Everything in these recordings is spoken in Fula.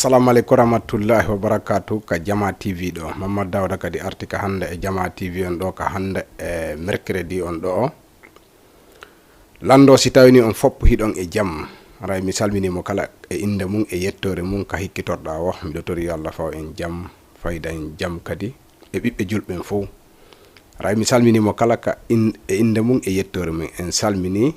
assalamu alaikum warahmatullahi wabarakatuh ka Jama TV do Mamad Dawda kadi artika hande e Jama TV on do ka hande e mercredi on do lando si tawni on foppu hidon e jam ray mi salmini mo kala e inde mum e yettore mum ka hikkitorda wo mi do tori Allah faw en jam fayda en jam kadi e bibbe julben fo ray mi salmini mo kala ka inde mum e yettore mum en salmini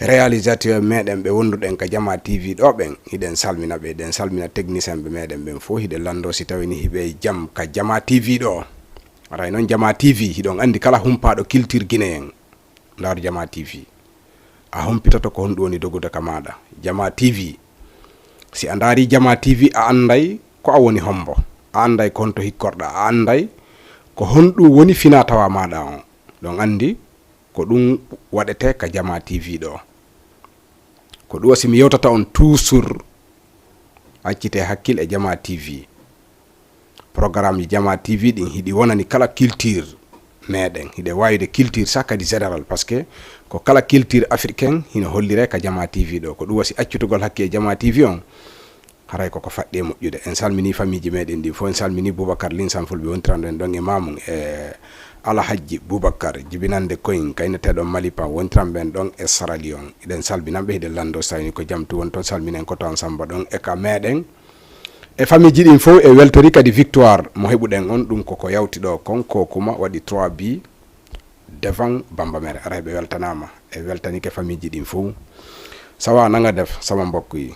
réalisateur meden be wonduden ka Jama TV do ben hiden salmina be den salmina technicien be meden ben fo hide lando si tawni hibe jam ka Jama TV do ray non Jama TV hidon andi kala humpaado culture guinéen ndar Jama TV a humpitoto ko hondu woni dogude ka maada Jama TV si andari Jama TV a anday ko a woni hombo a anday ko honto hikkorda a anday ko hondu woni fina tawa maada on don andi ko dum wadete ka Jama TV do ko do si mi yewtata on toujours accite hakkil e Jama TV programme Jama TV din hidi wonani kala culture meden hide wayde culture sakadi général parce que ko kala culture africain hino hollire ka Jama TV do ko do wasi accutugol hakke Jama TV on haray ko fadde mojjude en salmini famille meden di fo en salmini Boubacar Linsan fulbe wontrande don e mamum e ala hajji Boubacar jibinande Kween kaynetedo Malipa wontramben don e Sierra Leone iden salbinambe hide lando sayni ko jamtu won ton salminen ko ton samba don e ka meden e famille jidin fo e weltori kadi victoire mo hebuden on dum ko yawti do konko kuma wadi 3B devant Bambamere araybe weltanama e weltani ke famille jidin fo sawa nanga def sama mbokk yi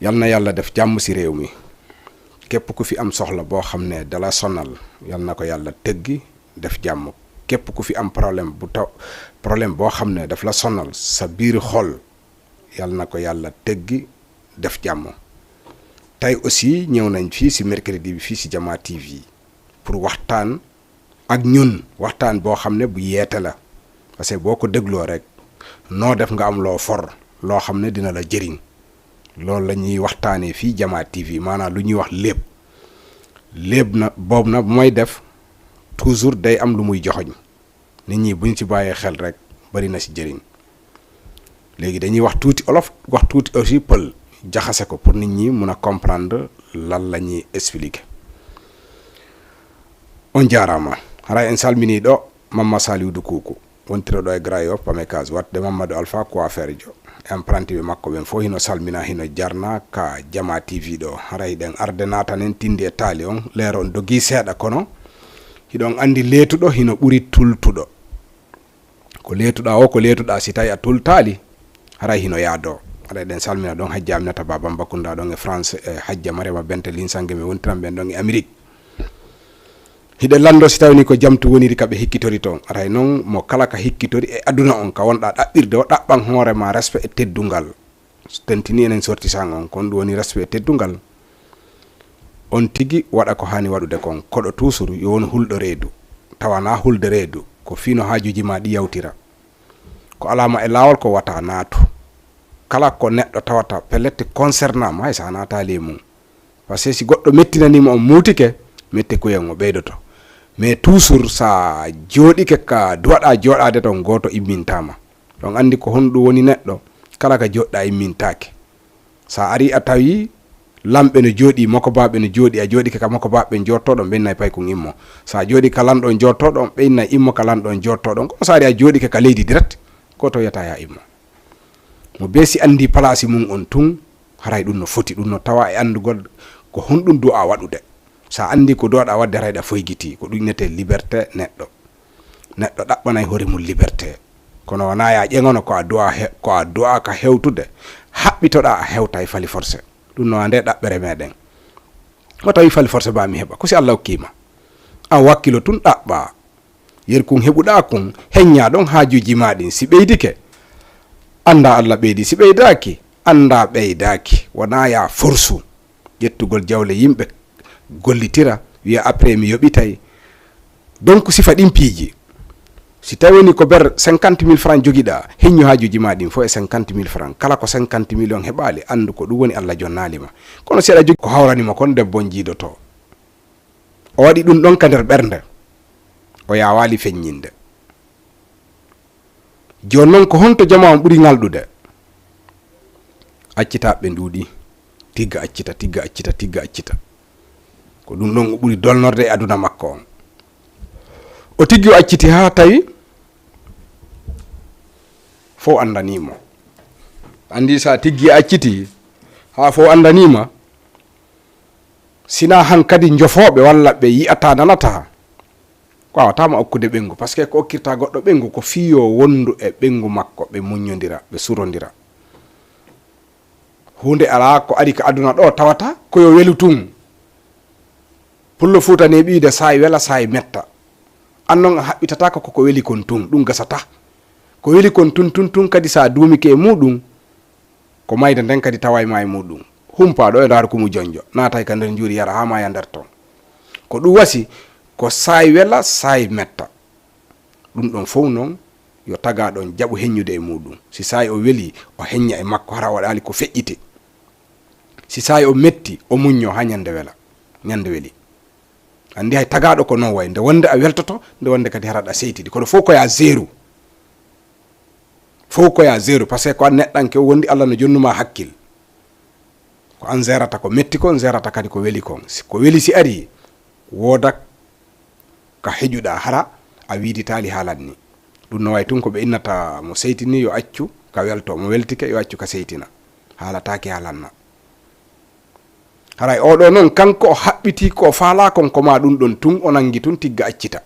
yalna yalla def jamm ci réew mi képp ku fi am soxla boo xam ne dala sonal yal na ko yàlla teggi def jàmm képp ku fi am problème problème boo xam ne daf la sonal sa biir xol yal na ko yàlla teggi def jàmm tey aussi ñëw nañ fii si mercredi bi fii si Jama TV pour waxtaan ak ñun waxtaan boo xam ne bu yeete la parce que boo ko dégloo rek noo def nga am loo for loo xam ne dina la jëriñ loolu la ñuy waxtaanee fii Jama TV maanaam lu ñuy wax lépp na boobu na bu may def toujours day am lu muy joxoñ nit ñi buñ ci bàyyee xel rek bari na ci jëriñ léegi dañuy wax tuuti olof wax tuuti aussi pël jaxase ko pour nit ñi mun a comprendre lan la ñuy expliquer on jaarama haray en salmini ɗo Mamma Saliou Dukuku wontiro ɗo e Grand Yoff Pamecas watde Mamadou Alpha coiffeur jo emprunté be makko ben fo hino salmina hino jarna ka Jama TV do haray den arde natanen Tindi e Tali on leron dogi seeda kono hidon andi letudo hino buri tultudo ko letuda o ko letuda si tay a tultali haray hino yaado haray den salmina don hajjaminata babam bakunda don e France e hajja marema bente linsange me wontram ben don e Amerique hide lando si tawni ko jamtu woniri kabe hikkitori ton aray non mo kala ka hikkitori e aduna on ka wonda dabbirde o dabban hoore ma respect e teddungal tentini enen sorti sang on kon woni respect e teddungal on tigi wada ko hani wadude kon kodo tusuru yo won huldo reedu tawana hulde reedu ko fino haajuji ma di yawtira ko alama e lawol ko wata naatu kala ko neddo tawata pelette concernant ma sa nata lemu parce que si goddo mettinani mo on mutike mette ko yango beydoto mais toujours sa jodike ka duwada jodade ton goto immintama don andi ko hondu woni neddo kala ka jodda immintake sa ari atawi lambe no jodi mako babbe no jodi a jodike ka mako babbe jottodo bennay pay ko immo sa jodi ka lando jottodo bennay immo ka lando jottodo ko sa ari a jodike ka leydi direct ko to yata ya immo mo besi andi place mum on tun haray dum no foti dum no tawa e andugol ko hondum du'a wadude sa andi ko doda wadde rayda foygiti ko dum nete liberté neddo dabbanay hore mum liberté kono wana ya jengono ko addu'a ka hewtude habbitoda a hewta e fali forcé dum no ande dabbere meden ko tawi fali forcé ba mi heba ko si Allah kima a wakkilo tun dabba yer kun hebuda kun henya don haajuji madin si beydike anda Allah beydi si beydaki anda beydaki wana ya forsu yettugol jawle yimbe gollitira wiya après mi yobitay donc sifa dim piiji si tawoni ko ber 50,000 francs jogida henyu haajuji ma dim fo e 50,000 francs kala ko 50 million hebali andu ko dum woni Allah jonnalima kono seeda jogi ko hawrani ma kon debbo jiidoto o wadi dum don ka der bernde o ya wali fenyinde jonnon ko honto jama on buri ngaldude accita be ndudi tigga accita ko ɗum ɗon o ɓuri dolnorde e aduna makko on. O tiggi o acciti ha tawi fo andanimo. Andi sa tiggi acciti ha fo andanima, sina hankadi jofoɓe walla ɓe yi'ata nanata, ko awatama okkude ɓengu, par ce que ko okkirta goɗɗo ɓengu ko fiyo wondu e ɓengu makko, ɓe muñodira, ɓe surodira. hunde ala ko ari ka aduna ɗo tawata koyo welu tun. Pullo futane ɓiide sayi wela sayi metta, annon a haɓɓitata ko weli kon tun, ɗum gasata. Ko weli kon tun kadi sa duumike muɗum ko mayde nden kadi tawa ma e muɗum. Humpaɗo e ndar kumu jonjo natay ka nder juuri yara ha ma ya nder ton. Ko ɗum wasi ko sayi wela sayi metta, ɗum ɗon fof noon yo taga ɗon jaɓu heññude e muɗum. Si sayi o weli o heñña e makko hara waɗali ko feƴƴite. Si sayi o metti o muñño ha ñande wela, ñande weli. Andi hay tagaɗo ko non way, nde wonde a weltoto, nde wonde kadi haraɗa seytidi. Kono fof koya zéro, fof koya zéro, par ce que ko an neɗɗanke o wondi Allah no jonnuma hakkil. Ko an zerata ko metti kon, zerata kadi ko weli kon. Ko weli si ari woda ka heƴuɗa hara a wiidi tali haalanni. Ɗum no way tun ko ɓe innata mo seytini yo accu ka welto, mo weltike yo accu ka seytina, haalatake haalanna. Haray oɗo noon kanko o haɓɓiti ko faala kon ko ma ɗum ɗon tun o nangi tun tigga accita.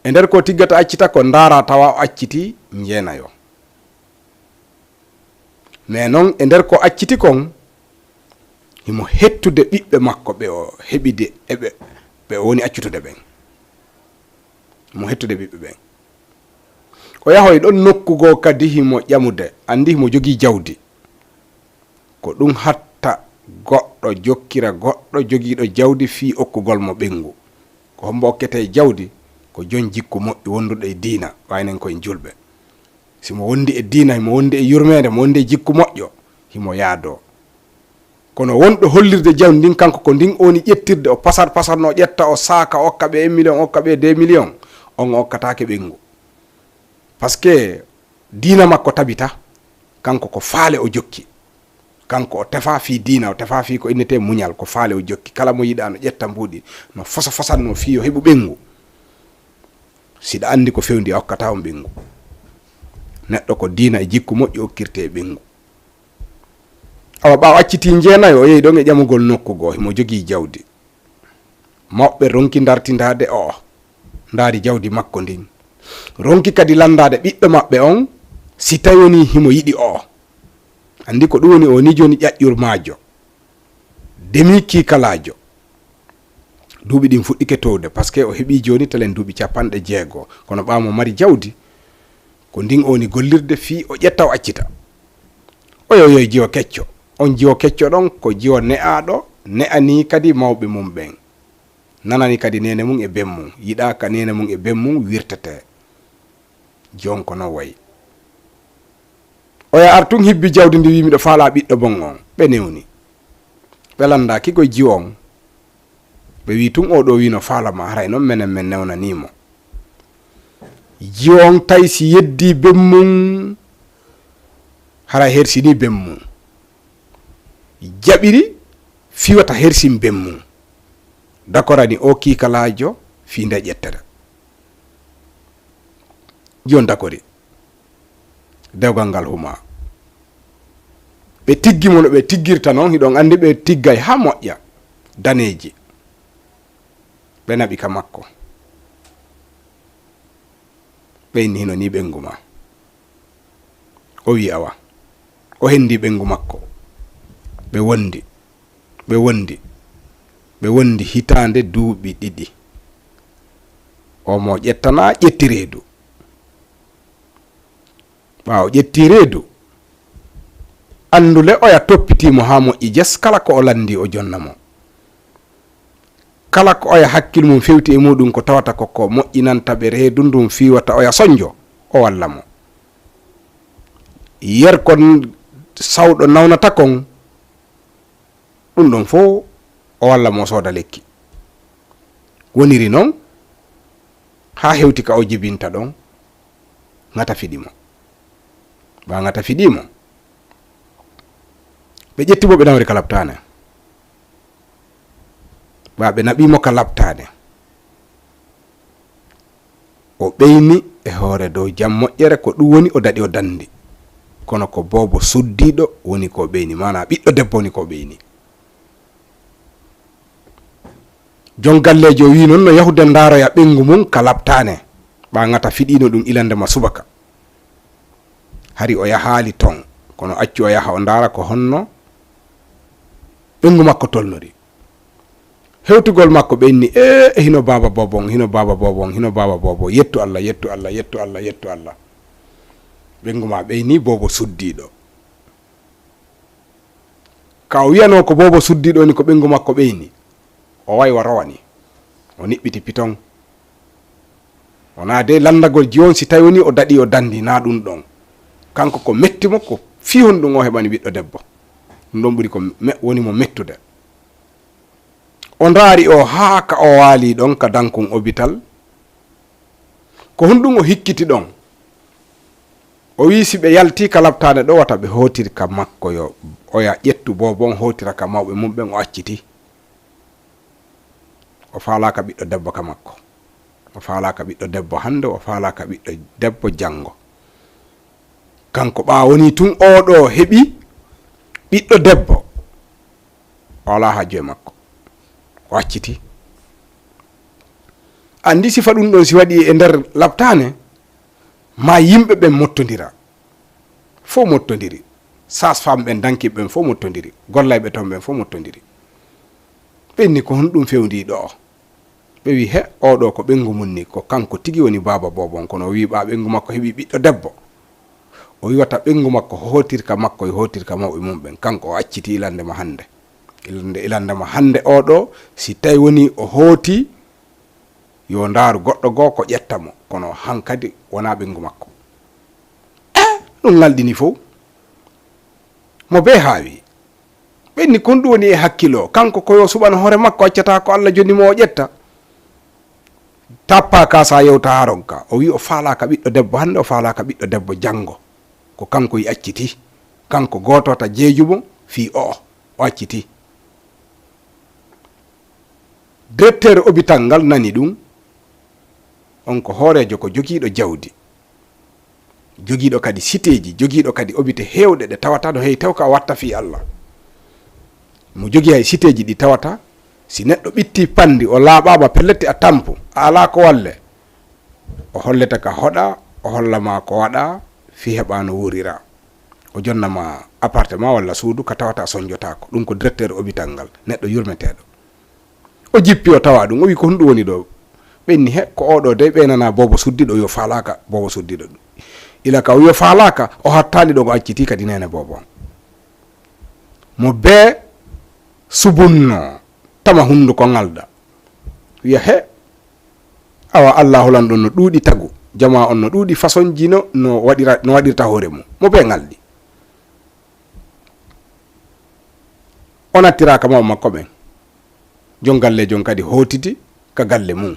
E nder ko tiggata accita ko ndara tawa o acciti jeenayo. Mais noon e nder ko acciti kon himo hettude ɓiɓɓe makko ɓe o heɓide ɓe o woni accutude ɓen. Mo hettude ɓiɓɓe ɓen. O yahoy ɗon nokkugo kadi himo ƴamude, andi himo jogii jawdi. Ko ɗum hatta goɗɗo jokkira goɗɗo jogiiɗo jawdi fi okkugol mo ɓengu. Ko hombo okkete jawdi ko jon jikku moƴƴi wonduɗo e diina waynen koye julɓe. Simo wondi e diina, himo wondi e yurmede, mo wondi e jikku moƴƴo, himo yaado. Kono wonɗo hollirde jawdi ndin kanko ko ndin oni ƴettirde, o pasarno ƴetta, o saaka okka ɓe 1 million, okka ɓe 2 million, on okkatake ɓengu. Par ce que diina makko tabita, kanko ko faale o jokki. Kanko o tefa fi diina, o tefa fi ko innete muñal, ko faale o jokki. Kala mo yiɗa no ƴetta mbuɗi, no fosanno fi yo heɓu ɓengu. Siɗa andi ko fewndi a hokkata on ɓengu. Neɗɗo ko diina e jikku moƴƴi okkirte e ɓengu. Awa ɓawo acciti jeenayo o yehi ɗon e ƴamugol nokkugo, himo jogii jawdi. Mawɓe ronki dartindade o, ndaari jawdi makko ndin. Ronki kadi landade ɓiɓɓe maɓɓe on, si tawi woni himo yiɗi o. Andi ko ɗum woni o ni joni ƴaƴƴurmajo, demi kiikalajo. Duuɓi ɗin fuɗɗike towde, par ce que o heɓi joni telen duuɓi 60. Kono ɓaamo mari jawdi, ko ndin oni gollirde fi o ƴetta o accita. Oyoyoy jiwo kecco. On jiwo kecco ɗon ko jiwo ne'aɗo, ne'ani kadi mawɓe mum ɓen. Nanani kadi nene mum e ben mum, yiɗa ka nene mum e ben mum wirtete. Jon ko non wayi. Oya artun hibbi jawdi ndi wi miɗo faala ɓiɗɗo bon on, ɓe newni. Ɓe landaki koye jiwo on. Ɓe wi tun oɗo wino faalama, haray noon menen men newnanimo. Jiwo on tawi si yeddi ben mum, haray hersini ben mum. Jaɓiri fiwata hersin ben mum. Dakorani o kiikalajo fi nde ƴettere. Jon dakori. Dewgal ngal huma. Ɓe tiggimo no ɓe tiggirta noon, hiɗon andi ɓe tiggay ha moƴƴa daneji. Ɓe naɓi ka makko. Ɓe inni hino ni ɓengu ma. O wi awa. O hendi ɓengu makko. Ɓe wondi hitande duuɓi 2. O mo ƴettana ƴetti reedu. Ɓawo ƴetti reedu, andule oya toppitimo ha moƴƴi jes, kala ko o landi o jonnamo. Kala ko oya hakkil mum fewti e muɗum ko tawata ko moƴƴinanta ɓe reedu ndum fiwata oya soñjo, o walla mo. Yer kon sawɗo nawnata kon, ɗum ɗon fo o walla mo sooda lekki. Woniri noon ha hewti ka o jibinta ɗon, ngata fiɗimo. Ba ngata fiɗimo, ɓe ƴetti bo ɓe nawri ka labtane ba ɓe naɓimo ka labtane o ɓeyni e hoore dow jam moƴƴere ko ɗum woni o daɗi o dandi kono ko bobo suddiɗo woni ko ɓeyni mana ɓiɗɗo debbo woni ko ɓeyni jon gallejo wi noon no yahude ndaroya ɓengu mum ka labtane ɓa gata fiɗino ɗum ilandema subaka hari o yahali ton kono accu o yaha o ndara ko honno ɓengu makko tolnori hewtugol makko ɓenni hino baba bobon hino baba bobon hino baba bobo yettu allah yettu allah yettu allah yettu allah ɓengu ma ɓeyni bobo suddiɗo ka o wiyano ko bobo suddiɗo ni ko ɓengu makko ɓeyni o waywa rowani o niɓɓiti piton wona de landagol joni si tawi woni o daɗi o dandi na ɗum ɗon kanko ko mettimo ko fihon ɗum o heɓani ɓiɗɗo debbo ɗum ɗon ɓuuri ko woni mo mettude o ndaari o haa ka o waali ɗon ka dankun hôpital ko honɗum o hikkiti ɗon o wi si ɓe yalti ka labtade ɗo wata ɓe hotiri ka makko yo oya ƴettu bobon hotira ka mawɓe mum ɓen o acciti o faalaka ɓiɗɗo debbo ka makko o faalaka ɓiɗɗo debbo hande o faalaka ɓiɗɗo debbo janngo kanko ɓa woni tun oɗo heɓi ɓiɗɗo debbo o ala ha joye makko o acciti andi sifa ɗum ɗon si waɗi e nder labtane ma yimɓe ɓen mottodira fo mottodiri sas fam ɓen dankiɓe ɓen fo mottodiri gollayɓe ton ɓen fo mottodiri ɓenni ko honɗum fewndi ɗo ɓe wi he oɗo ko ɓengu mum ni ko kanko tigi woni baba bobon kono o wi ɓa ɓengu makko heeɓi ɓiɗɗo debbo o wiwata ɓengu makko hotirka makko e hotirka mawɓe mum ɓen kanko o acciti ilandema hande ilandema hande oɗo si tawi woni o hooti yo ndaaru goɗɗo goo ko ƴettamo kono hankadi wona ɓengu makko ɗum ngalɗini fof mo be haawi ɓenni kon ɗum woni e hakkilo kanko koyo suɓano hoore makko accata ko Allah jonnimo o ƴetta tappa ka sa yewta haron ka o wi o faalaka ɓiɗɗo debbo hande o faalaka ɓiɗɗo debbo janngo ko kanko yi acciti kanko gotota jeejumo fi o acciti directeur hôpital ngal nani ɗum on ko hoorejo ko jogiiɗo jawdi jogiiɗo kadi siteji jogiiɗo kadi hôpite heewɗe ɗe tawata no heewi taw ka watta fi Allah mo jogii hay siteji ɗi tawata si neɗɗo ɓitti pandi o laaɓaama pellette a tampu a alaa ko walle o holleta ka hoɗa o hollama ko waɗa fi heɓa no wurira o jonnama appartement walla suudu ka tawata soñjotako ɗum ko directeur hôpital ngal neɗɗo yurmeteɗo o jippi o tawa ɗum o wi ko honɗum woni ɗo ɓenni he ko oɗo de ɓeynana bobo suddiɗo yo faalaka bobo suddiɗo ɗum ila ka o yo faalaka o hattali ɗo ko acciti kadi nene bobo mo be subunno tama hunduko ngalda wiya he awa Allah holan ɗon no ɗuuɗi tagu jama on no ɗuuɗi façon jino no waɗirta hoore mum mo be ngaldi o nattiraka maw makko ɓen jon galle jon kadi hotiti ka galle mum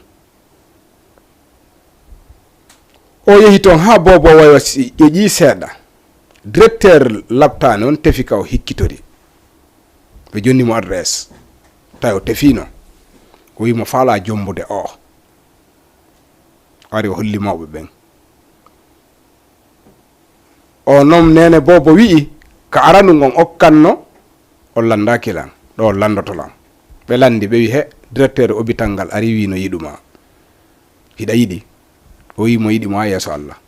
o yehi toon ha bobo wayo ƴeƴi seeɗa directeur labtane on tefi ka o hikkitori ɓe jonnimo adresse tawi o tefino o wimo faala jombude o ari o holli mawɓe ɓen o noon nene bobo wi'i ka arandu gon okkanno o landakilan ɗo o landotolan ɓe landi ɓe wi he directeur hôpital ngal ari wi no yiɗuma hiɗa yiɗi o wi mo yiɗi mo ha yeeso Allah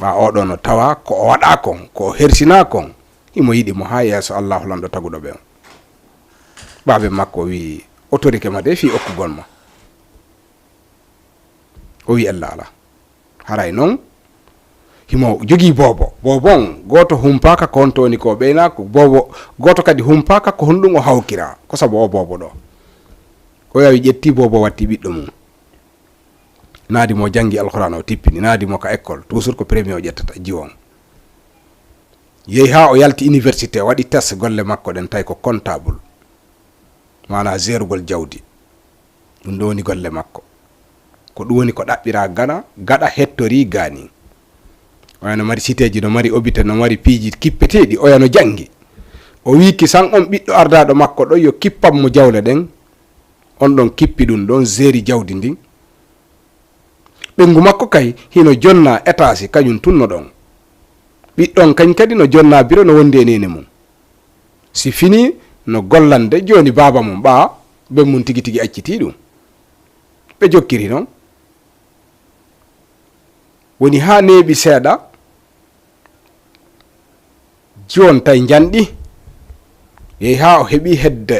ɓa oɗo no tawa ko o waɗa kon ko o hersina kon himo yiɗi mo ha yeeso Allah lanɗo taguɗo ɓen ɓaɓe makko wi autorité ma de fi okkugol ma o wi ella ala haray noon himo jogii bobon goto humpaka ko honto woni ko ɓeynako bobo goto kadi humpaka ko honɗum o hawkira ko sabu o bobo ɗo o yawi ƴetti bobo watti ɓiɗɗo mum naadi mo jangi alquran o tippini naadi mo ka école toujours ko premier o ƴettata jiwon yehi ha o yalti université waɗi test golle makko ɗen tawi ko comptable mana gérugol jawdi ɗum ɗo woni golle makko ko ɗum woni ko ɗaɓɓira gaɗa hettori gani wayno mari cité ji no mari hôpital no mari piiji kippeteɗi oya no jangi o wi kisan on ɓiɗɗo ardaɗo makko ɗo yo kippam mo jawle ɗen. On ɗon kippi ɗum ɗon zeri jawdi ndin. ɓengu makko kay hino jonna étage kañum tunno ɗon. ɓiɗɗon kañ kadi no jonna biro no wondi e nene mum. si fini no gollande joni baba mum ɓa ɓe mum tigi tigi acciti ɗum ɓe jokkiri noon. woni ha neeɓi seeɗa jon tay janɗi yehi ha o heɓi hedde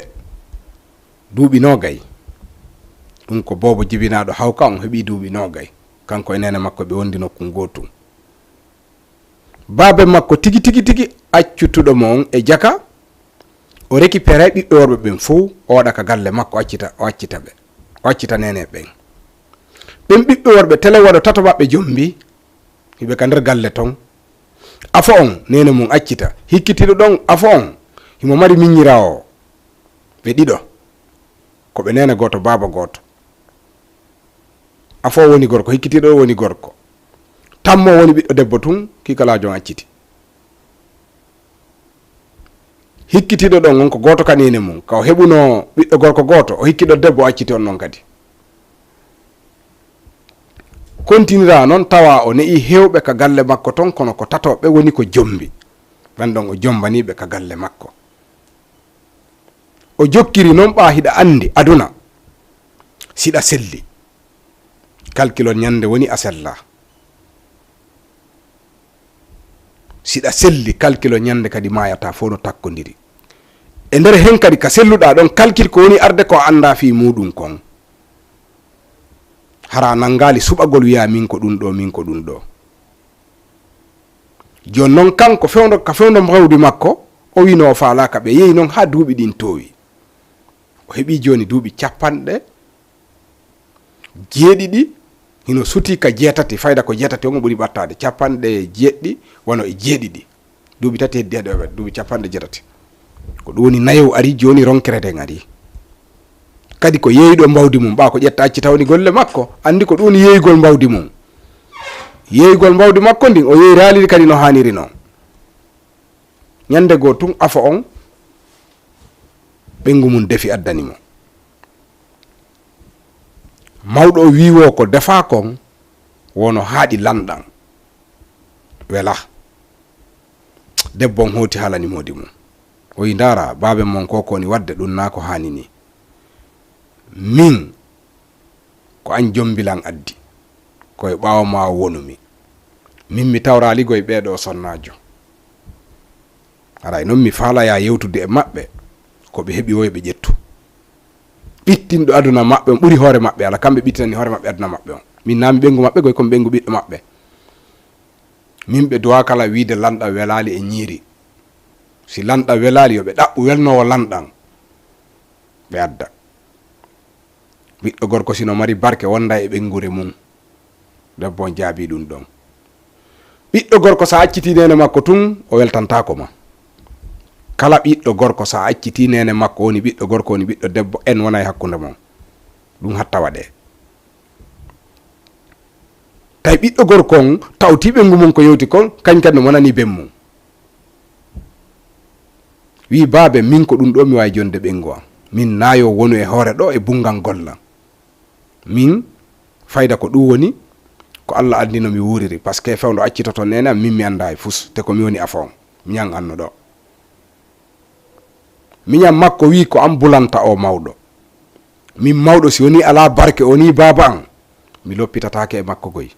duuɓi nogay. ɗum ko bobo jibinaɗo hawka on heɓi duuɓi nogay kanko e nene makko ɓe wondi nokku gotum. baabe makko tigi tigi tigi accutuɗo mo on e jaka o récupéré ɓiɓɓe worɓe ɓen fo o waɗa ka galle makko o accita nene ɓen. ɓen ɓiɓɓe worɓe tele waɗo tato maɓɓe jombi hiɓe ka nder galle ton. afo on nene mum accita hikkitiɗo ɗon afo on himo mari miññirawo ɓe ɗiɗo ko ɓe nene goto baba goto. afo woni gorko hikkitiɗo woni gorko. tammo woni ɓiɗɗo debbo tun kikalajon acciti. hikkitiɗo ɗon on ko goto ka nene mum ka o heɓuno ɓiɗɗo gorko goto o hikkiɗo debbo o acciti on noon kadi. continira noon tawa o ne'i hewɓe ka galle makko ton kono ko tatoɓe woni ko jombi ɓen ɗon o jombaniɓe ka galle makko. o jokkiri noon ɓa hiɗa andi aduna siɗa selli calculon ñande woni a sella. siɗa selli calcule ñande kadi mayata fo no takkodiri e nder hen kadi ka selluɗa ɗon calcule ko woni arde ko anda fi muɗum kon hara nangali suɓagol wiya min ko ɗum ɗo min ko ɗum ɗo. joni noon kanko ka fewdo mbawdi makko o wino o falaka ɓe yehi noon ha duuɓi ɗin towi o heɓi joni duuɓi jeeɗiɗi hino suti ka jeetati fayda ko jeetati on o ɓuri ɓattade 7 wono e jeeɗiɗi duuɓi tati heddi heɗoɓe duuɓi 7 ko ɗum woni nayow ari joni ronkereden ari kadi ko yeeyɗo mbawdi mum ɓa ko ƴetta acci tawni golle makko andi ko ɗum woni yeeygol mbawdi mum. yeeygol mbawdi makko ndin o yeeyi raaliri kadi no haniri noon. ñande goo tun afo on ɓengu mum defi addanimo. mawɗo o wiwo ko defa kon wono haaɗi lanɗan wela. debbo on hoti halani modi mum o wi ndara baabe mon ko koni wadde ɗum na ko hani ni. min ko an jombilan addi koye ɓawo ma wonumi min mi tawraligoye ɓeɗo sonnajo. aray noon mi falaya yewtude e maɓɓe ko ɓe heɓi woy ɓe ƴettu. ɓittinɗo aduna maɓɓe on ɓuri hoore maɓɓe ala kamɓe ɓittani hoore maɓɓe aduna maɓɓe on. min nami ɓengu maɓɓe goy komi ɓengu ɓiɗɗo maɓɓe. min ɓe duwa kala wiide lanɗa welali e ñiiri. si lanɗa welali yoɓe ɗaɓɓu welnowo lanɗan ɓe adda. ɓiɗɗo gorko sino mari barke wonda e ɓengure mum debbo on jaabi ɗum ɗon. ɓiɗɗo gorko sa acciti nene makko tun o weltantako ma. kala ɓiɗɗo gorko sa acciti nene makko woni ɓiɗɗo gorko woni ɓiɗɗo debbo en wona e hakkude mon ɗum hatta waɗe. tawi ɓiɗɗo gorko on tawti ɓengu mum ko yewti kon kañ kadi no monani ben mum wi baabe min ko ɗum ɗo mi wawi jonde ɓengu am min nayo wonu e hoore ɗo e bungal golla min fayda ko ɗum woni ko Allah andino mi wuriri par ce que fewdo accitoto nene am min mi anda e fus te ko mi woni afon miñan anno ɗo miñam makko wi ko am bulanta o mawɗo min mawɗo si woni ala barke woni baba an mi loppitatake e makko goy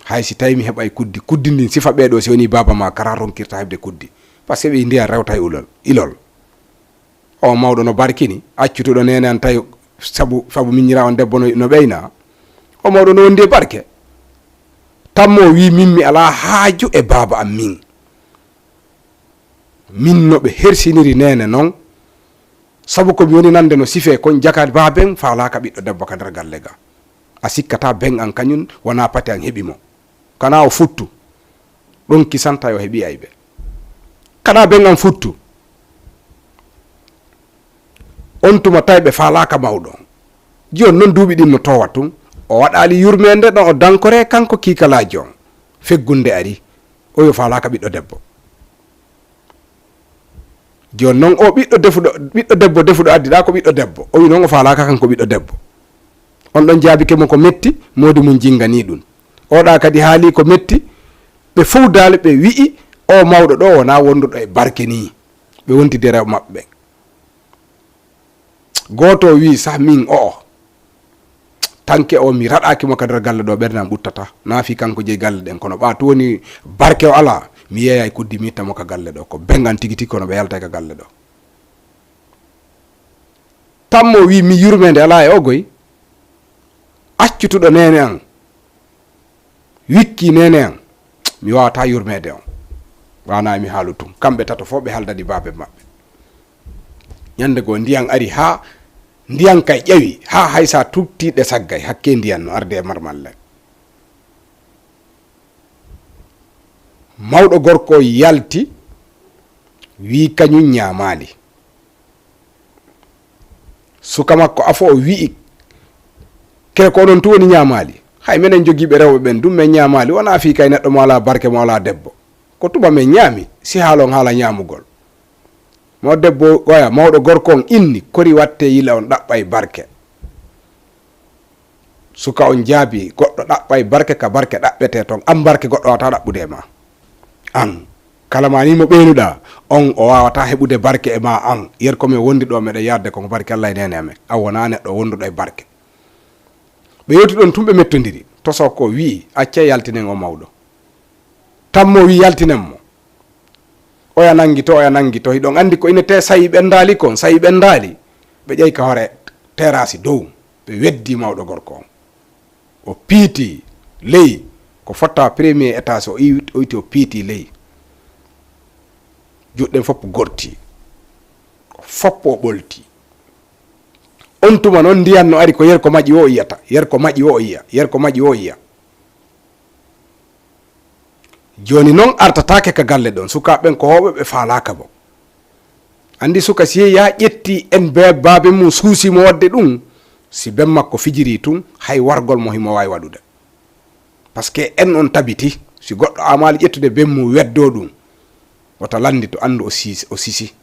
hay si tawi mi heɓay kuddi ndin sifa ɓeɗo si woni baba ma kara ronkirta hebde kuddi par ce que ɓe ndiya rewta e ilol o mawɗo no barkini accutuɗo nene an tawi sabu miñira on debbo no ɓeyna o mawɗo no wondi e barke tammo wi min mi ala haaju e baba am min no ɓe hersiniri nene noon sabu ko mi woni nande no sife kon jaka baben falaka ɓiɗɗo debbo ka nder galle ga a sikkata ben an kañum wona pate an heɓimo kana o futtu ɗon kisanta yo heɓi ayɓe kana ben an futtu on tuma tawi ɓe falaka mawɗo joni noon duuɓi ɗin no towa tun o waɗali yurmede ɗon o dankore kanko kikalaji on feggunde ari o yo falaka ɓiɗɗo debbo joni noon o ɓiɗɗo debbo defuɗo addiɗa ko ɓiɗɗo debbo o wi noon o falaka kanko ɓiɗɗo debbo on ɗon jaabike mo ko metti modi mum jingani ɗum oɗa kadi haali ko metti ɓe fowdali ɓe wi'i o mawɗo ɗo wona wonduɗo e barke ni ɓe wontide rew maɓɓe goto wi sah min tanke o mi raɗaki mo ka nder galle ɗo ɓerdam ɓuttata naafi kanko jeeyi galle ɗen kono ɓa woni barke o ala mi yeeyay kuddi mi ittamo ka galle ɗo ko bengan tigi tigi kono ɓe yaltay ka galle ɗo tammo wi mi yurmede ala e ogoy accutuɗo nene an wikki nene an mi wawata yurmede on wana mi haalu tum kamɓe tato fof ɓe haldadi babe maɓɓe ñande go ndiyan ari ha ndiyan kay ƴawi ha haysa tuttiɗe saggay hakke ndiyan no arde e marmalle mawɗo gorko yalti wi kañum ñamali suka makko afo o wi'i kene ko onon tu woni ñamali hay minen jogiiɓe rewɓe ɓen ɗum men ñamali wona fi kay neɗɗo mo ala barke mo ala debbo ko tuba men ñaami si haalon haala ñamugol mo debbo goya mawɗo gorko on inni kori watte yila on ɗaɓɓay barke suka on jaabi goɗɗo ɗaɓɓay barke ka barke ɗaɓɓete toon an barke goɗɗo wata ɗaɓɓude e ma an kala ma ni mo ɓeynuɗa on o wawata heɓude barke e ma an yer komin wondi ɗo meɗen yadde koko barke Allah e nene amen a wona neɗɗo wonduɗo e barke ɓe yewti ɗon tumɓe mettodiri toso ko wi acce yaltinen o mawɗo tammo wi yaltinen mo oya nangi to hiɗon andi ko inete sayi ɓendali kon sayi ɓendali ɓe ƴeyi ka hoore terasi dow ɓe weddi mawɗo gorko on o piiti ley ko fotta premier étage o iwti o piiti ley juɗɗen fopp gorti foppo o ɓolti on tuma noon ndiyan no ari ko yer ko maƴi o yiyata yer ko maƴi o yiya joni noon artatake ka galle ɗon sukaɓen ko hoɓe ɓe falaka bo andi suka si ya ƴetti en be babe mum suusimo wadde ɗum si ben makko fijiri tun hay wargol mo himo wawi waɗude par ce que en on tabiti si goɗɗo amali ƴettude ben mum weddo ɗum wata landi to andu o sisi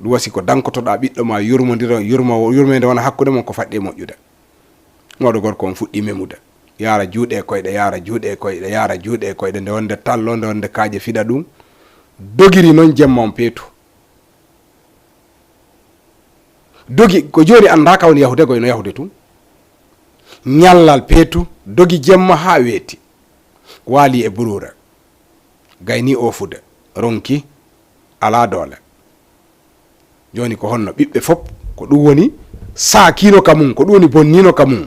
ɗum wasi ko dankotoɗa ɓiɗɗo ma yurmede wona hakkude mon ko faɗɗi moƴƴude mawɗo gorko on fuɗɗi memude yara juuɗe koyɗe nde wonde tallo nde wonde kaaƴe fiɗa ɗum dogiri noon jemma on peetu dogi ko joni anda ka woni yahude goy no yahude tun ñallal peetu dogi jemma ha weeti waali e burure gayni ofude ronki ala doole joni ko honno ɓiɓɓe fop ko ɗum woni saakino ka mum ko ɗum woni bonnino ka mum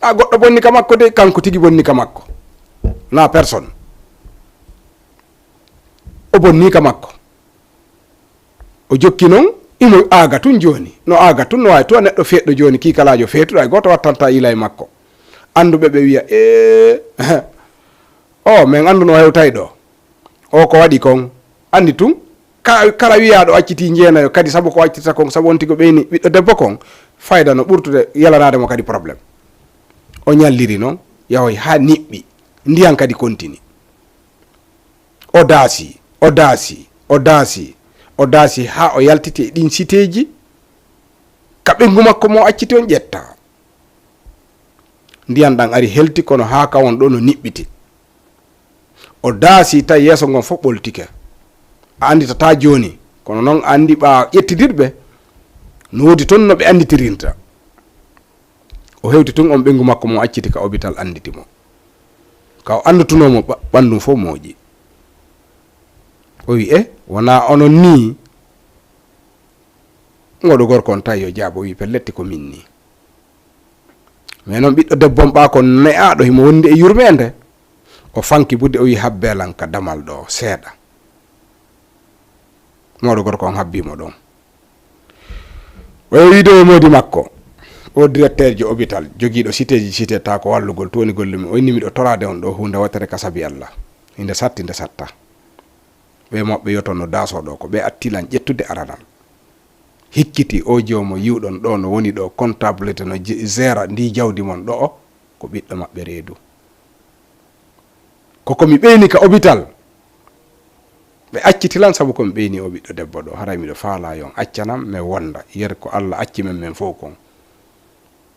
a goɗɗo bonni ka makko de kanko tigi bonni ka makko na personne o bonni ka makko o jokki noon imo aaga tun joni no aaga tun no wawi to neɗɗo feɗɗo joni kikalajo feetuɗo ay goto wattanta ila e makko anduɓe ɓe wiya o min andu no hewtay ɗo o ko waɗi kon andi tun kala wiyaɗo acciti jeenayo kadi saabu ko accitata kon saabu on tigo ɓeyni ɓiɗɗo debbo kon fayda no ɓurtude yalanade mo kadi probléme o ñalliri noon yahoy ha niɓɓi ndiyan kadi continue o daasi ha o yaltiti e ɗin siteji ka ɓengu makko mo acciti on ƴetta ndiyan ɗan ari helti kono ha ka won ɗo no niɓɓiti o daasi tawi yeeso ngon fof ɓoltike a anditata joni kono noon andi ɓa ƴettidirɓe no wodi toon no ɓe anditirinta o hewti tun on ɓengu makko mo acciti ka hôpital anditi mo ka o andutunomo ɓandum fof mooƴi o wi wona onon ni ngoɗo gorko on tawi yo jaabo wi pelletti ko min ni mais noon ɓiɗɗo debbon ɓa ko ne'aɗo himo wondi e yurmede o fanki budde o wi habbelan ka damal ɗo seeɗa moɗo gorko on habbimo ɗon o wiido e modi makko o directeur ji hôpital jogiiɗo cité ta ko wallugol to woni gollumi o inni miɗo torade on ɗo hunde wattere ka sabi Allah inde satti nde satta ɓe moɓɓe yoton no dasoɗo ko ɓe attilan ƴettude aranal hikkiti o jomo yiwɗon ɗo no woni ɗo comptabilité no gère ndi jawdi mon ɗo o ko ɓiɗɗo maɓɓe reedu kokomi ɓeyni ka hôpital ɓe accitilan sabu komi ɓeyni o ɓiɗɗo debbo ɗo haray miɗo faala yon accanam mi wonda yer ko Allah acci men fof kon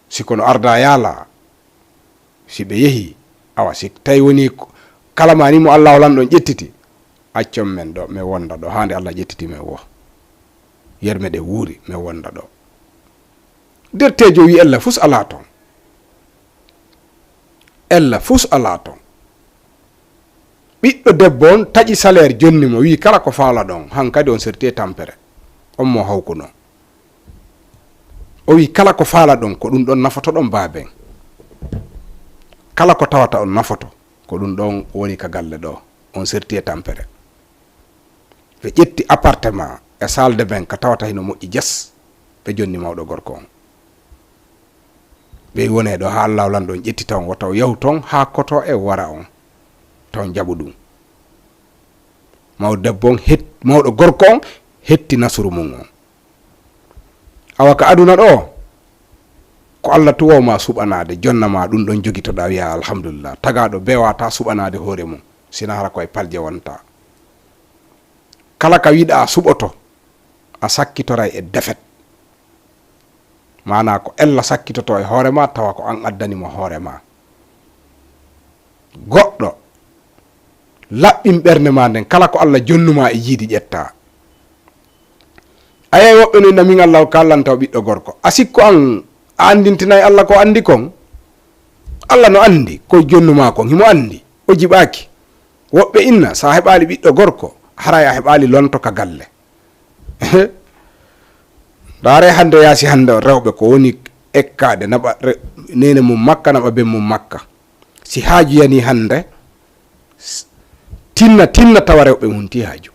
siko no arda yaala si ɓe yehi awa si tawi woni kala mani mo Allah holan ɗon ƴettiti accon men ɗo mi wonda ɗo hande Allah ƴettiti men wo yermeɗe wuuri mi wonda ɗo dertejo wi ella fus ala ton ella fus ala ton ɓiɗɗo debbo on taƴi salaire jonni mo wi kala ko faala ɗon han kadi on serti tampere on mo hawkuno o wi kala ko faala ɗon ko ɗum ɗon nafoto ɗon baaben kala ko tawata on nafoto ko ɗum ɗon woni ka galle ɗo on serti tampere ɓe ƴetti appartement e salle de bain ka tawata hino moƴƴi jas ɓe jonni mawɗo gorko on ɓe wone ɗo ha Allah lan ɗon ƴetti taw wotaw yahu toon ha koto e wara on taw jaɓu ɗum mawɗo debbo on mawɗo gorko on hetti nasuru mum on awa ka aduna ɗo ko Allah tuwoma suɓanade jonnama ɗum ɗon jogitoɗa wiya alhamdulillah tagaɗo bewata suɓanade hoore mum sina hara koye palje wonta kala ka wiɗa a suɓoto a sakkitoray e defet mana ko ella sakkitoto e hoorema tawa ko an addanimo hoorema goɗɗo laɓɓin ɓernde ma nden kala ko Allah jonnuma e yiidi ƴetta ayay woɓɓe no inna min Allah o kallantaw ɓiɗɗo gorko a sikko an a andintinayi Allah ko andi kon Allah no andi koye jonnuma kon himo andi o jiɓaki woɓɓe inna sa heɓali ɓiɗɗo gorko haray a heɓali lonto ka galle daare hande yaasi hande rewɓe ko woni ekkade naɓa nene mum makka naɓa ben mum makka si haaju yani hande tinna tawa rewɓe hunti haaju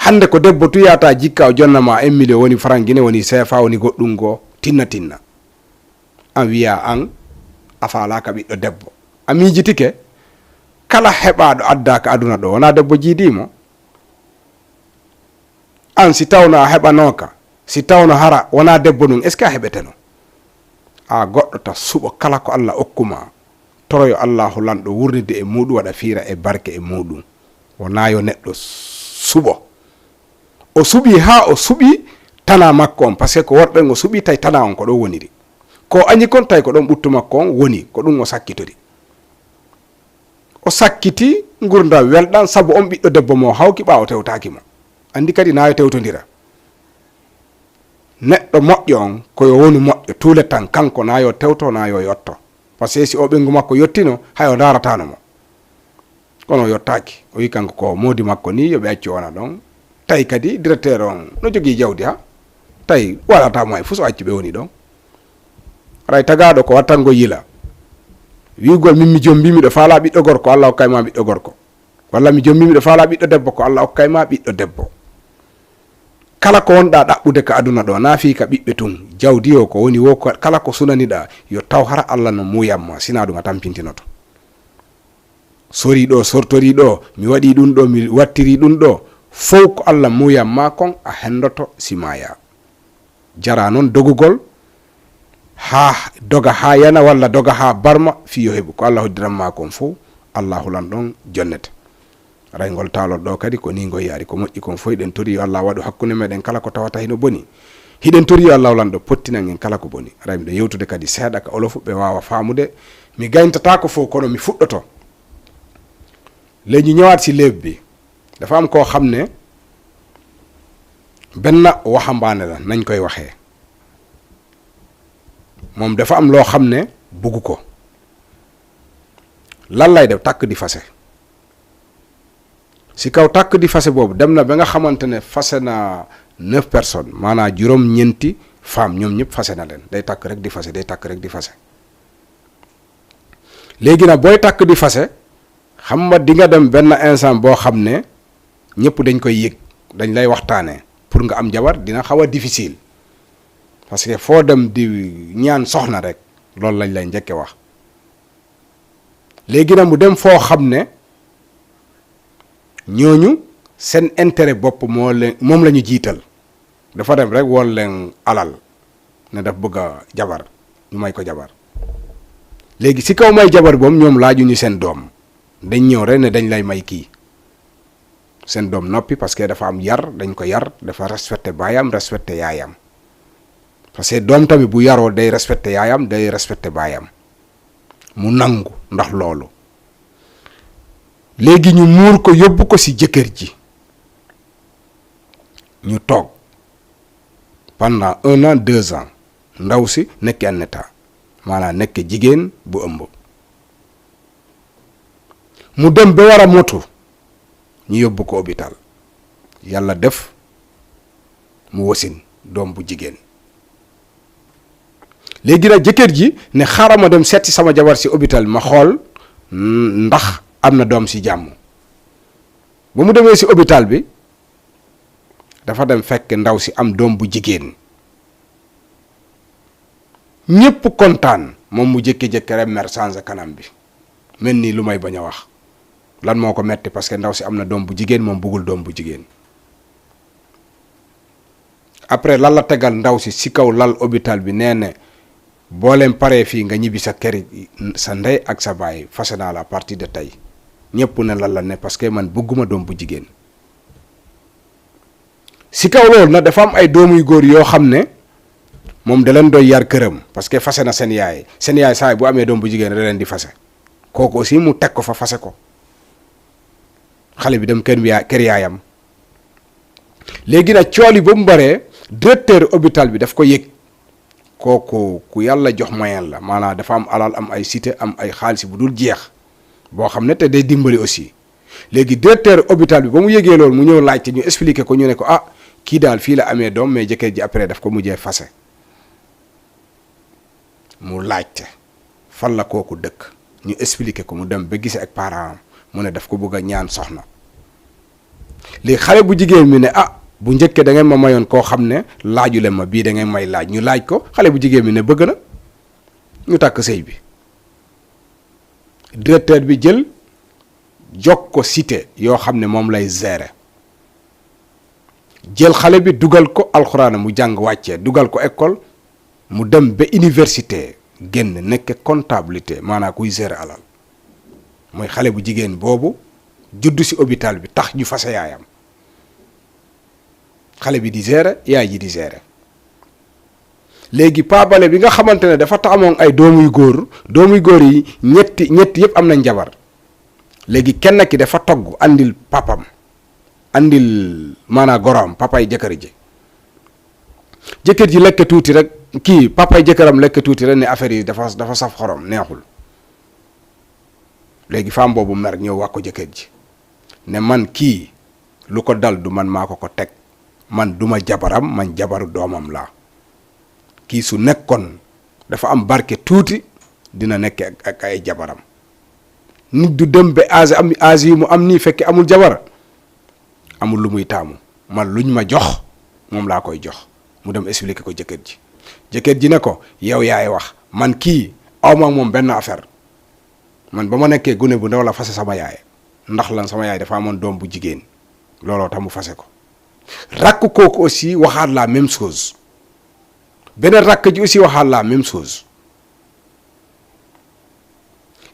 hande ko debbo tuyata jikka o jonnama 1 million woni franc guine woni CFA woni goɗɗum go tinna an wiya an a falaka ɓiɗɗo debbo a miijitike kala heɓaɗo addaka aduna ɗo wona debbo jiidimo an si tawno a heɓanoka si tawno hara wona debbo ɗum est ce que a heɓeteno a goɗɗo ta suɓo kala ko Allah okkuma toroyo Allahu lanɗo wurnide e muɗum waɗa fiira e barke e muɗum wona yo neɗɗo suɓo o suɓi ha o suɓi tana makko on par ce que ko worɓe o suɓi tawi tana on ko ɗon woniri ko añi kon tawi ko ɗon ɓuttu makko on woni ko ɗum o sakkitori o sakkiti gurdam welɗam saabu on ɓiɗɗo debbo mo hawki ɓawo tewtaki mo andi kadi nayo tewtodira neɗɗo moƴƴo on koyo woni moƴƴo tuule tan kanko nayo tewto nayo yotto par ce que si o ɓengu makko yettino hay o daratano mo kono o yottaki o wi kanko ko modi makko ni yoɓe acci wona ɗon tawi kadi directeur on no jogui jawdi ha tawi waɗatamo hay fo so acci ɓe woni ɗon aray tagaɗo ko wattango yila wigol min mi jom mbimiɗo faala ɓiɗɗo gorko Allah hokkayma ɓiɗɗo gorko walla mi jom mbimiɗo faala ɓiɗɗo debbo ko Allah hokkayma ɓiɗɗo debbo kala ko wonɗa ɗaɓɓude ka aduna ɗo naafi ka ɓiɓɓe tun jawdi o ko woni wo kala ko sunaniɗa yo taw hara Allah no muyamma sina ɗum a tampintinoto sori ɗo sortori ɗo mi waɗi ɗum ɗo mi wattiri ɗum ɗo fof ko Allah muyamma kon a hendoto simaya jara noon dogugol ha doga ha yana walla doga ha barma fiyo heɓu ko Allah hoddiranma kon fof Allah hulan ɗon jonnete raygol taalol ɗo kadi ko ni goy yaari ko moƴƴi kon fof eɗen tori yo Allah waɗu hakkunde meɗen kala ko tawata hino boni hiɗen tori yo Allah hulan ɗo pottinan en kala ko boni ara miɗo yewtude kadi seeɗa ka olofu ɓe wawa famude mi gayntata ko fof kono mi fuɗɗoto léegi ñëwaat si léeb bi dafa am koo xam ne benn waxambaane la nañ koy waxee moom dafa am loo xam ne bugg ko lan lay def takk di fase si kaw takk di fase boobu dem na ba nga xamante ne fase na 9 personnes maanaam juróom-ñeenti femme ñoom ñëpp fase na leen day takk rek di fase day takk rek di fase léegi nag booy takk di fase xam nga di nga dem benn instant boo xam ne ñëpp dañ koy yëg dañ lay waxtaanee pour nga am jabar dina xaw a difficile parce que foo dem di ñaan soxna rek loolu lañ lay njëkke wax léegi nag mu dem foo xam ne ñooñu seen intérêt bopp moom la ñu jiital dafa dem rek woon leen alal ne daf bëgg a jabar ñu may ko jabar léegi si kaw may jabar boobu ñoom laaju ñu seen doom dañ ñëw rek ne dañ lay may kii seen doom noppi parce que dafa am yar, dañ ko yar, dafa respecté baayam, respecté yaayam. parce que doom tamit bu yaroo day respecté yaayam, day respecté baayam, mu nangu ndax loolu. léegi ñu muur ko yóbbu ko ci jëkkër ji, ñu toog pendant 1 an 2 ans ndaw si nekk en état, maanaam nekk jigéen bu ëmb. mu dem ba war a motu ñu yóbbu ko hôpital, yàlla def mu wasin doom bu jigéen. léegi nag jëkkër ji ne xaaral ma dem seeti sama jabar ci hôpital ma xool ndax am na doom ci jàmm. ba mu demee ci hôpital bi dafa dem fekk ndaw si am doom bu jigéen, ñépp kontaan, moom mu jékki-jékki rek mer changé kanam bi mel nii lu may bañ a wax lan moo ko metti parce que ndaw si am na doom bu jigéen, moom bëggul doom bu jigéen. après lan la tegal ndaw si ci kaw lal hôpital bi, nee na boo leen paree fii nga ñibbi sa kër, sa ndey ak sa baay fase naa la à partir de tey. ñëpp ne lan la ne parce que man bëgguma doom bu jigéen. ci kaw loolu nag dafa am ay doomu yu góor yoo xam ne moom da leen doy yar këram parce que fase na seen yaay saa bu amee doom bu jigéen da leen di fase. kooku aussi mu teg ko fa fase ko, xale bi dem kër yaayam. léegi nag cool yi ba mu baree, directeur hôpital bi daf ko yëg. kooku ku yàlla jox moyen la, maanaam dafa am alal, am ay cité, am ay xaalis bu dul jeex boo xam ne te day dimbali aussi. léegi directeur hôpital bi ba mu yëgee loolu mu ñëw laajte, ñu expliqué ko, ñu ne ko ah kii daal fii la amee doom mais jëkkër ji après daf ko mujjee fase. mu laajte fan la kooku dëkk, ñu expliqué ko, mu dem ba gisee ak parent am, mu ne daf ko bëgg a ñaan soxna. léegi xale bu jigéen mi ne ah bu njëkkee da ngeen ma mayoon koo xam ne laaju leen ma, bii da ngeen may laaj. ñu laaj ko, xale bu jigéen mi ne bëgg na, ñu takk sëy bi. directeur bi jël jox ko cité yoo xam ne moom lay gérer, jël xale bi dugal ko alxuraan mu jàng wàccee, dugal ko école, mu dem ba université, génn nekk comptabilité, maanaam kuy gérer alal. mooy xale bu jigéen boobu juddu ci hôpital bi tax ñu fase yaayam, xale bi di gérer, yaay ji di gérer. léegi paabale bi nga xamante ne dafa taamoon ay doomuy góor yi ñetti yëpp am nañ jabar. léegi kenn ki dafa togg andil papam, andil maanaa goroom, papay jëkkër ji. jëkkër ji lekk tuuti rek, kii papay jëkkëram lekk tuuti rek ne affaire yi dafa saf xorom, neexul. léegi femme boobu mer ñëw wax ko jëkkër ji ne man kii lu ko dal du man maa ko teg, man duma jabaram, man jabaru doomam laa. kii su nekkoon dafa am barke tuuti dina nekk ak ay jabaram. nit du dem ba âge yi mu am nii fekk amul jabar, amul lu muy taamu. man luñ ma jox moom laa koy jox. mu dem expliquer ko jëkkër ji. jëkkër ji ne ko yow yaay wax, man kii awma moom benn affaire. man ba ma nekkee gune bu ndaw la fase sama yaay. ndax lan? sama yaay dafa amoon doom bu jigéen, looloo tax mu fase ko. rakk kooku aussi waxaat la même chose, beneen rakk ji aussi waxaat la même chose.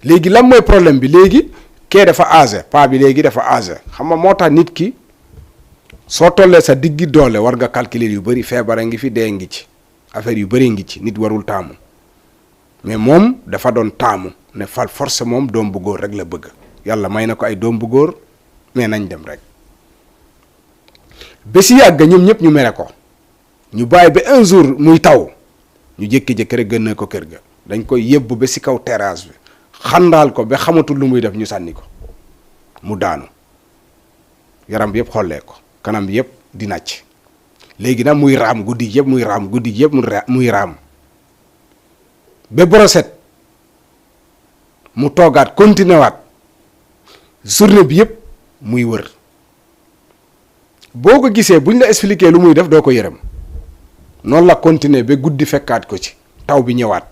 léegi lan mooy problème bi? léegi kee dafa âgé, paa bi léegi dafa âgé. xam nga moo tax nit ki soo tollee sa diggi doole war nga calculer yu bëri, feebara ngi fi, dee ngi ci, affaire yu bëri ngi ci, nit warul taamu. mais moom dafa doon taamu ne fal force moom doom bu góor rek la bëgg. yàlla may na ko ay doom bu góor, mais nañ dem rek. ba si yàgg ñoom ñëpp ñu mere ko, ñu bàyyi ba un jour muy taw, ñu jékki-jékki rek gën ko kër ga. dañ koy yëbbu ba si kaw terrasse bi, xandaal ko ba xamatul lu muy def, ñu sànni ko mu daanu, yaram bi yëpp xollee ko, kanam bi yëpp di nàcc. léegi nag muy raam guddi yëpp, muy raam ba broset mu toogaat continué waat journée bi yëpp muy wër. boo ko gisee buñ la expliqué lu muy def doo ko yërëm. noonu la continuer ba guddi fekkaat ko ci, taw bi ñëwaat.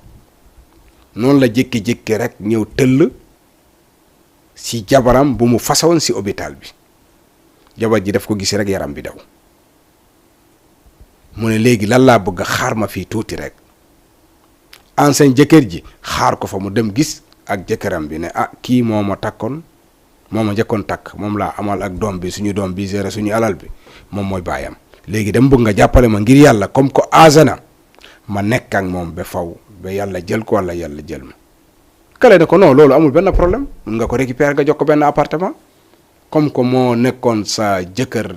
noonu la jékki-jékki rek ñëw tëll si jabaram bu mu façon si hôpital bi. jabar ji daf ko gis rek yaram bi daw. mu ne léegi lan laa bëgg, xaar ma fii tuuti rek. ancien jëkkër ji xaar ko fa, mu dem gis ak jëkkëram bi ne ah kii moo ma takkoon moom a njëkkoon takk moom laa amal ak doom bi suñu doom bi gérer suñu alal bi moom mooy baayam léegi dama bëgg nga jàppale ma ngir yàlla comme que âgé na ma nekk ak moom ba faw ba yàlla jël ko wala yàlla jël ma kale ne ko non loolu amul benn problème mun nga ko récupérer nga jox ko benn appartement comme que moo nekkoon sa jëkkër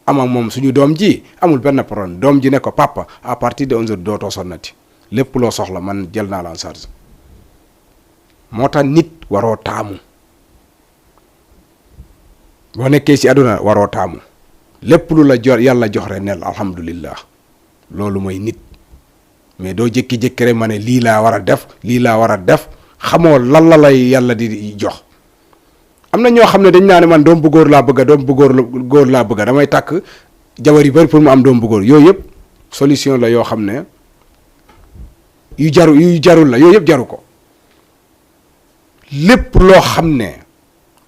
am ak moom suñu doom ji amul benn problème doom ji ne ko papa à partir de 11h dootoo sonnati lépp loo soxla man jël naa la en charge moo tax nit waroo taamu boo nekkee ci àdduna waroo taamu lépp lu la jor yàlla jox rek nel alhamdulillah loolu mooy nit mais doo jékki-jékki rek ma ne lii laa war a def lii laa war a def xamoo lan la lay yàlla di jox am na ñoo xam ne dañ naa ne man doom bu góor laa bëgga doom bu góor laa bëgga damay takk jabar yu bari pour mu am doom bu góor yooyu yëpp solution la yoo xam ne yu jarul la yooyu yëpp jaru ko lépp loo xam ne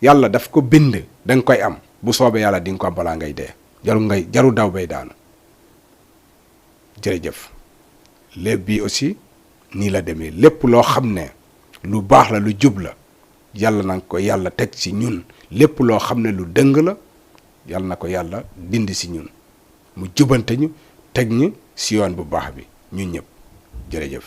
yàlla daf ko bind da nga koy am bu soobee yàlla di nga ko am balaa ngay dee jaru daw bay daanu jërëjëf lépp bi aussi nii la demee lépp loo xam ne lu baax la lu jub la yàlla na ko yàlla teg ci ñun lépp loo xam ne lu dëng la yàlla na ko yàlla dindi ci ñun mu jubante ñu teg ñu ci yoon bu baax bi ñun ñëpp jërëjëf